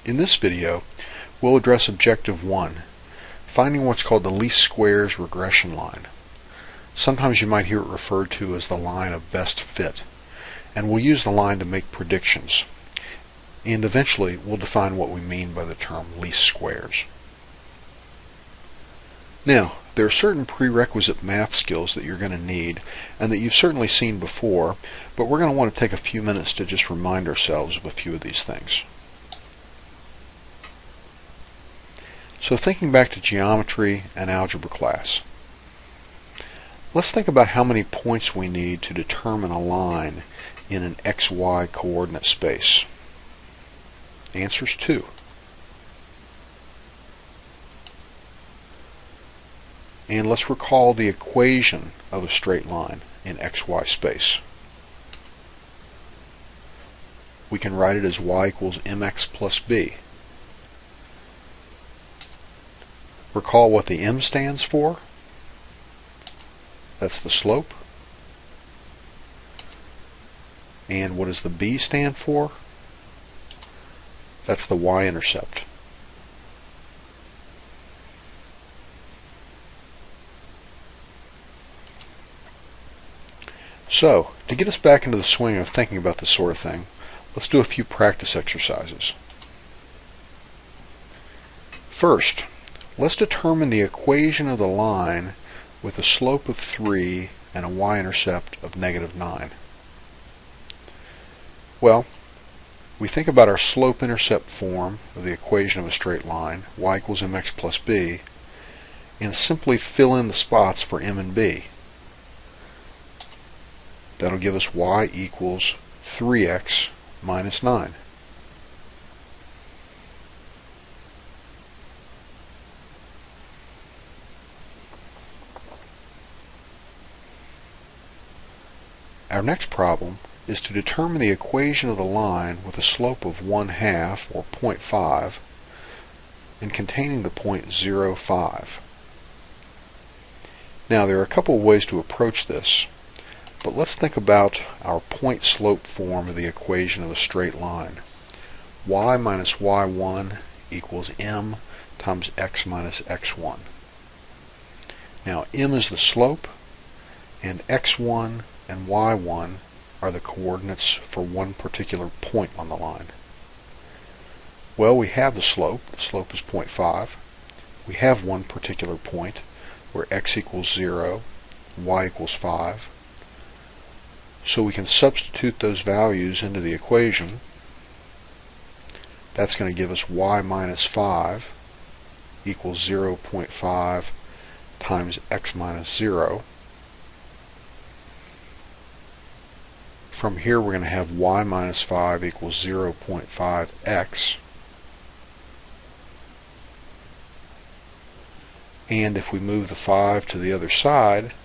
In this video, we'll address Objective 1, finding what's called the least squares regression line. Sometimes you might hear it referred to as the line of best fit, and we'll use the line to make predictions. And eventually, we'll define what we mean by the term least squares. Now, there are certain prerequisite math skills that you're going to need, and that you've certainly seen before, but we're going to want to take a few minutes to just remind ourselves of a few of these things. So thinking back to geometry and algebra class, let's think about how many points we need to determine a line in an XY coordinate space. The answer is 2. And let's recall the equation of a straight line in XY space. We can write it as y equals mx plus b. Recall what the m stands for. That's the slope. And what does the b stand for? That's the y-intercept. So, to get us back into the swing of thinking about this sort of thing, let's do a few practice exercises. First, let's determine the equation of the line with a slope of 3 and a y-intercept of -9. Well, we think about our slope-intercept form of the equation of a straight line, y equals mx plus b, and simply fill in the spots for m and b. That'll give us y equals 3x minus 9. Our next problem is to determine the equation of the line with a slope of 1/2 or 0.5 and containing the point 0, 5. Now there are a couple of ways to approach this, but let's think about our point slope form of the equation of a straight line. Y minus y1 equals m times x minus x1. Now m is the slope, and x1 and y1 are the coordinates for one particular point on the line. Well, we have the slope is 0.5. We have one particular point where x equals 0, y equals 5. So we can substitute those values into the equation. That's going to give us y minus 5 equals 0.5 times x minus 0. From here we're going to have y minus 5 equals 0.5x. And if we move the 5 to the other side,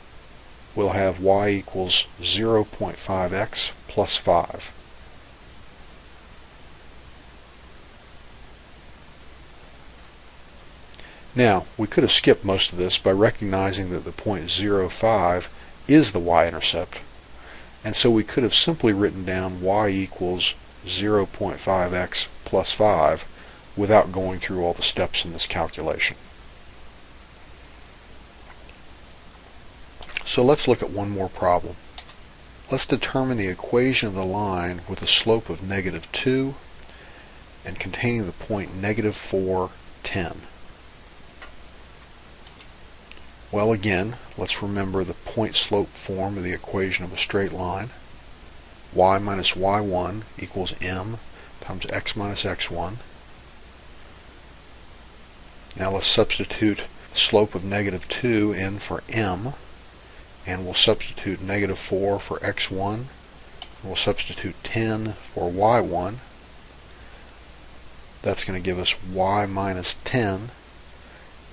we'll have y equals 0.5x plus 5. Now, we could have skipped most of this by recognizing that the point 0, 5 is the y-intercept, and so we could have simply written down y equals 0.5x plus 5 without going through all the steps in this calculation. So let's look at one more problem. Let's determine the equation of the line with a slope of -2 and containing the point -4, 10. Well, again, let's remember the point slope form of the equation of a straight line. Y minus y1 equals m times x minus x1. Now let's substitute the slope of -2 in for m, and we'll substitute -4 for x1. We'll substitute 10 for y1. That's going to give us y minus 10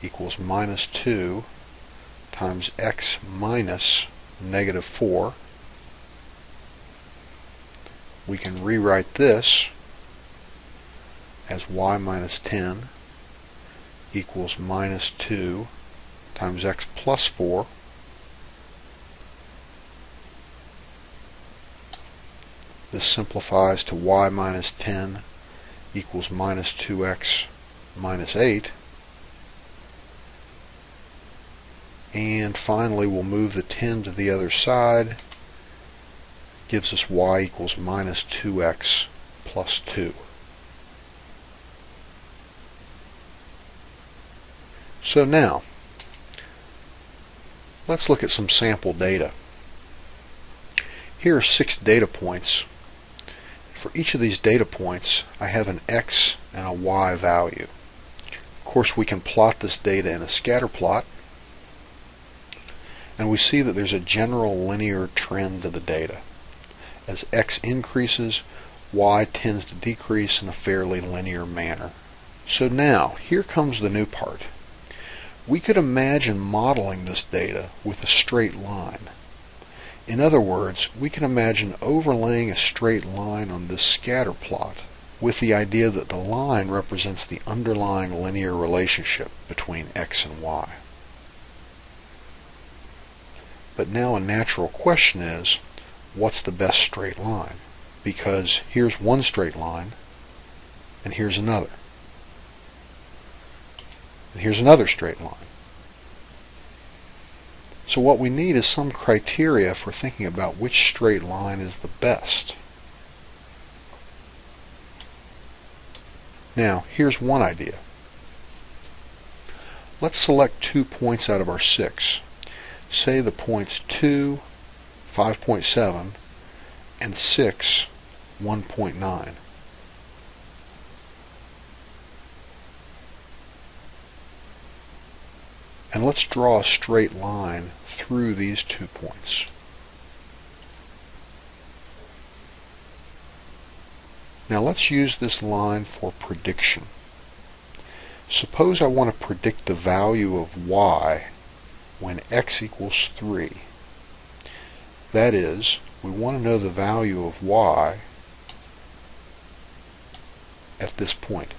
equals -2 times x minus -4. We can rewrite this as y minus 10 equals -2 times x plus 4. This simplifies to y minus 10 equals minus 2x minus 8. And finally, we'll move the 10 to the other side. Gives us y equals minus 2x plus 2. So now, let's look at some sample data. Here are 6 data points. For each of these data points, I have an x and a y value. Of course, we can plot this data in a scatter plot, and we see that there's a general linear trend to the data. As x increases, y tends to decrease in a fairly linear manner. So now, here comes the new part. We could imagine modeling this data with a straight line. In other words, we can imagine overlaying a straight line on this scatter plot with the idea that the line represents the underlying linear relationship between x and y. But now a natural question is, what's the best straight line? Because here's one straight line, and here's another. And here's another straight line. So what we need is some criteria for thinking about which straight line is the best. Now, here's one idea. Let's select 2 points out of our 6. Say the points 2, 5.7, and 6, 1.9. And let's draw a straight line through these 2 points. Now let's use this line for prediction. Suppose I want to predict the value of y when x equals 3. That is, we want to know the value of y at this point.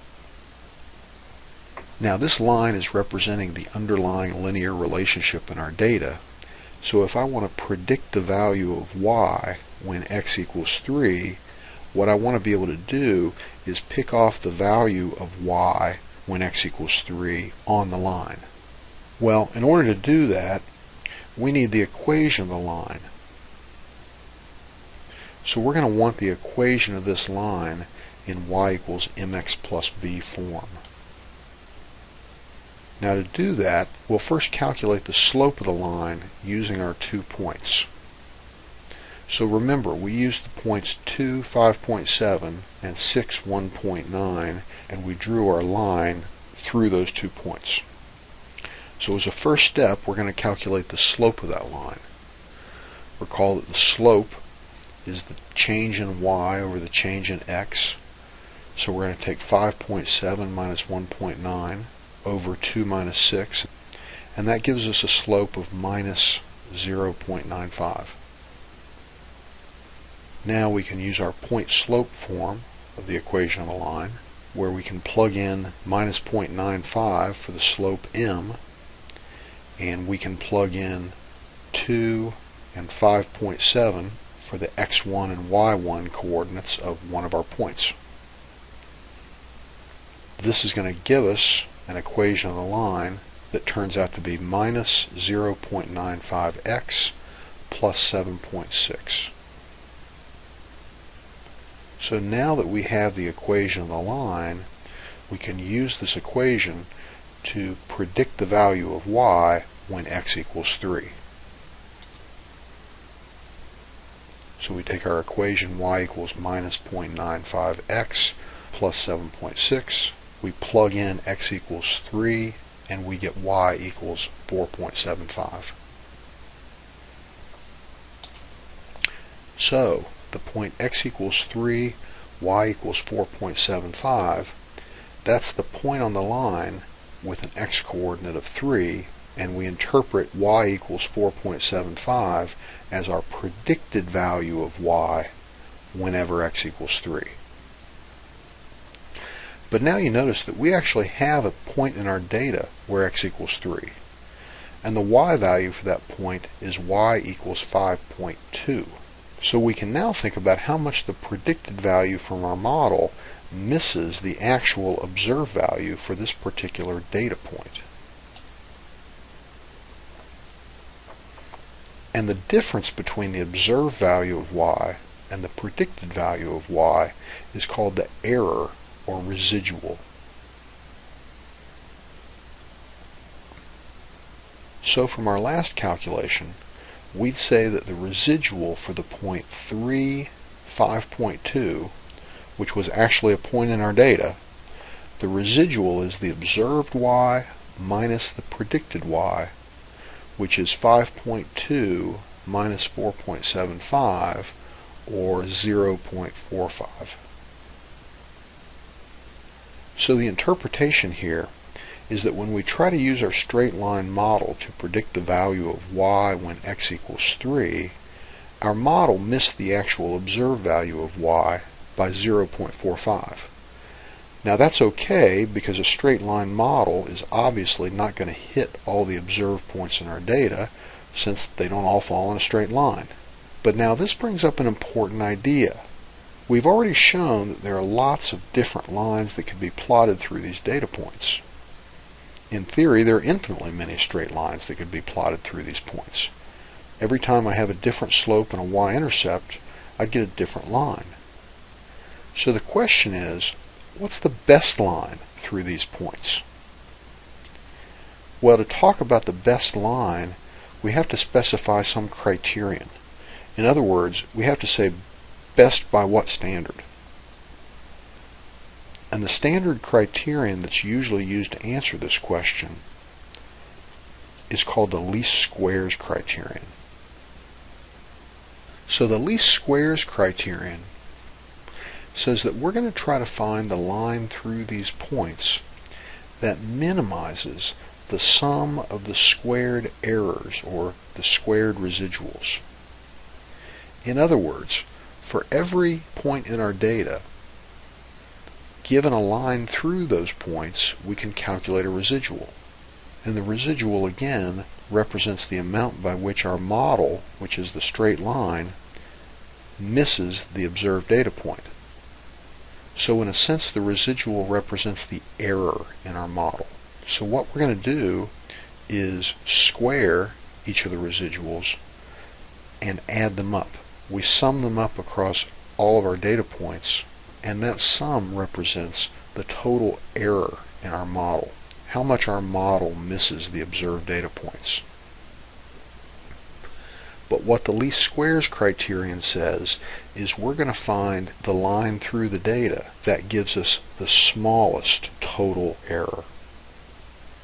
Now this line is representing the underlying linear relationship in our data, so if I want to predict the value of y when x equals 3, what I want to be able to do is pick off the value of y when x equals 3 on the line. Well, in order to do that, we need the equation of the line. So we're going to want the equation of this line in y equals mx plus b form. Now to do that, we'll first calculate the slope of the line using our 2 points. So remember, we used the points 2, 5.7 and 6, 1.9, and we drew our line through those 2 points. So as a first step, we're going to calculate the slope of that line. Recall that the slope is the change in y over the change in x. So we're going to take 5.7 minus 1.9 over 2 minus 6, and that gives us a slope of minus 0.95. Now we can use our point slope form of the equation of a line, where we can plug in minus 0.95 for the slope m, and we can plug in 2 and 5.7 for the x1 and y1 coordinates of one of our points. This is going to give us an equation of the line that turns out to be minus 0.95x plus 7.6. So now that we have the equation of the line, we can use this equation to predict the value of y when x equals 3. So we take our equation y equals minus 0.95x plus 7.6. We plug in x equals 3, and we get y equals 4.75. So the point x equals 3, y equals 4.75, that's the point on the line with an x coordinate of 3, and we interpret y equals 4.75 as our predicted value of y whenever x equals 3. But now you notice that we actually have a point in our data where x equals 3. And the y value for that point is y equals 5.2. So we can now think about how much the predicted value from our model misses the actual observed value for this particular data point. And the difference between the observed value of y and the predicted value of y is called the error or residual. So from our last calculation, we'd say that the residual for the point 3, 5.2, which was actually a point in our data, the residual is the observed y minus the predicted y, which is 5.2 minus 4.75, or 0.45. So the interpretation here is that when we try to use our straight line model to predict the value of y when x equals 3, our model missed the actual observed value of y by 0.45. Now that's okay, because a straight line model is obviously not going to hit all the observed points in our data, since they don't all fall in a straight line. But now this brings up an important idea. We've already shown that there are lots of different lines that can be plotted through these data points. In theory, there are infinitely many straight lines that could be plotted through these points. Every time I have a different slope and a y-intercept, I'd get a different line. So the question is, what's the best line through these points? Well, to talk about the best line, we have to specify some criterion. In other words, we have to say best by what standard? And the standard criterion that's usually used to answer this question is called the least squares criterion. So the least squares criterion says that we're going to try to find the line through these points that minimizes the sum of the squared errors, or the squared residuals. In other words, for every point in our data, given a line through those points, we can calculate a residual. And the residual, again, represents the amount by which our model, which is the straight line, misses the observed data point. So in a sense, the residual represents the error in our model. So what we're going to do is square each of the residuals and add them up. We sum them up across all of our data points, and that sum represents the total error in our model, how much our model misses the observed data points. But what the least squares criterion says is we're going to find the line through the data that gives us the smallest total error.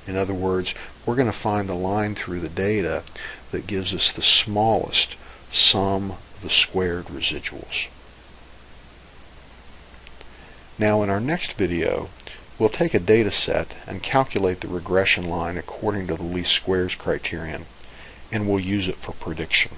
In other words, we're going to find the line through the data that gives us the smallest sum of the squared residuals. Now in our next video, we'll take a data set and calculate the regression line according to the least squares criterion, and we'll use it for prediction.